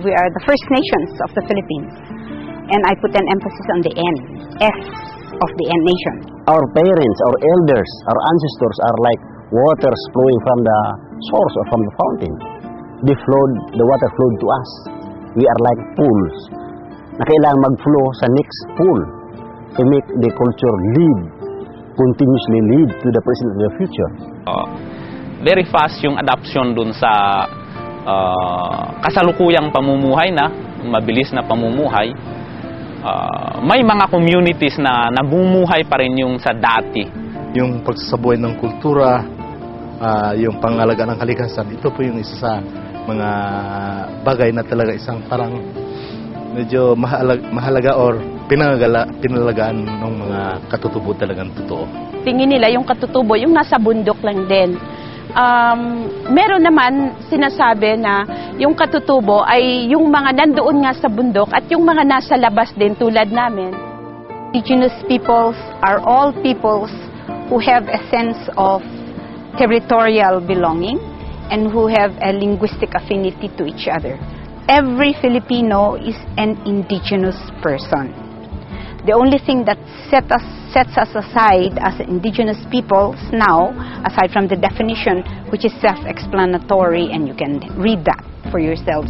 We are the First Nations of the Philippines, and I put an emphasis on the N, S of the N nation. Our parents, our elders, our ancestors are like waters flowing from the source or from the fountain. The water flowed to us. We are like pools na kailangan mag-flow sa next pool to make the culture continuously lead to the present and the future. Very fast yung adoption dun sa kasalukuyang pamumuhay na, mabilis na pamumuhay. May mga communities na namumuhay pa rin yung sa dati. Yung pagsasabuhay ng kultura, yung pangalaga ng kalikasan, ito po yung isa sa mga bagay na talaga isang parang medyo mahalaga or pinalagaan ng mga katutubo talagang totoo. Tingin nila yung katutubo, yung nasa bundok lang din. Meron naman sinasabi na yung katutubo ay yung mga nandoon nga sa bundok at yung mga nasa labas din tulad namin. Indigenous peoples are all peoples who have a sense of territorial belonging and who have a linguistic affinity to each other. Every Filipino is an indigenous person. The only thing that sets us aside as indigenous peoples now, aside from the definition, which is self-explanatory, and you can read that for yourselves,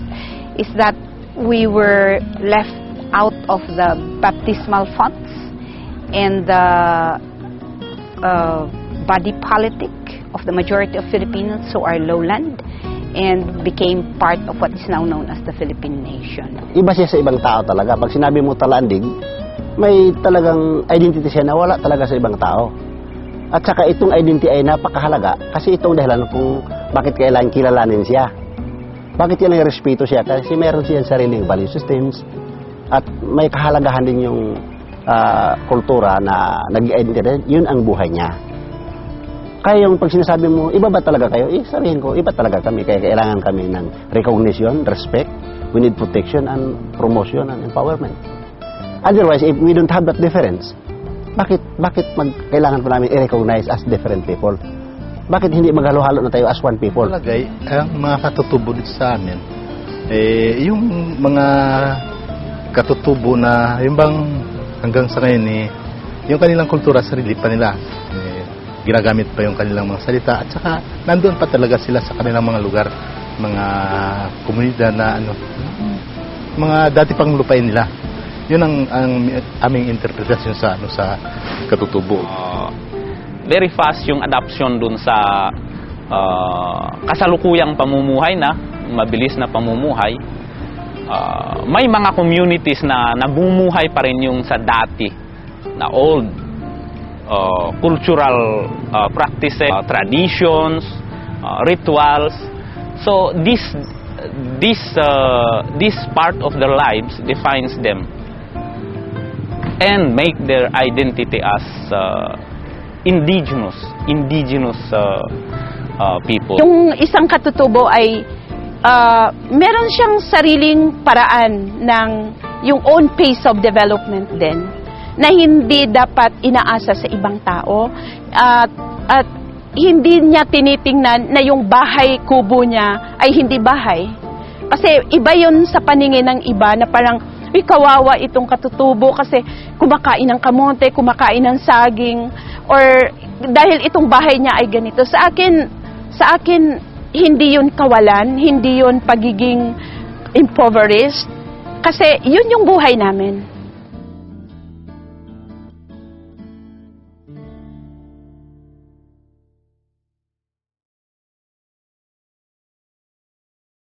is that we were left out of the baptismal fonts and the body politic of the majority of Filipinos who are lowland and became part of what is now known as the Philippine nation. Iba siya sa ibang tao talaga. Pag sinabi mo talandig, may talagang identity siya na wala talaga sa ibang tao. At saka itong identity ay napakahalaga kasi itong dahilan kung bakit kailangan kilalanin siya. Bakit yan ang respeto siya? Kasi meron siyang sariling value systems at may kahalagahan din yung kultura na nag-identity. Yun ang buhay niya. Kaya yung pag sinasabi mo, iba ba talaga kayo? Sabihin ko, iba talaga kami. Kaya kailangan kami ng recognition, respect. We need protection and promotion and empowerment. Otherwise, if we don't have that difference, bakit kailangan pa namin i-recognize as different people? Bakit hindi maghalo-halo na tayo as one people? Talagay, ang mga katutubo dito sa amin, yung mga katutubo na, yung bang hanggang sa ngayon, yung kanilang kultura, sarili pa nila. Ginagamit pa yung kanilang mga salita at saka nandoon pa talaga sila sa kanilang mga lugar, mga komunidad na mga dati pang lupain nila. Yun ang aming interpretasyon sa katutubo. Very fast yung adoption dun sa kasalukuyang pamumuhay na, mabilis na pamumuhay. May mga communities na namumuhay pa rin yung sa dati na old cultural practices, traditions, rituals. So this part of their lives defines them and make their identity as indigenous people. Yung isang katutubo ay meron siyang sariling paraan ng yung own pace of development din, na hindi dapat inaasa sa ibang tao at hindi niya tinitingnan na yung bahay kubo niya ay hindi bahay. Kasi iba yun sa paningin ng iba na parang, kawawa itong katutubo kasi kumakain ng kamote, kumakain ng saging, or dahil itong bahay niya ay ganito. Sa akin hindi yun kawalan, hindi yun pagiging impoverished, kasi yun yung buhay namin.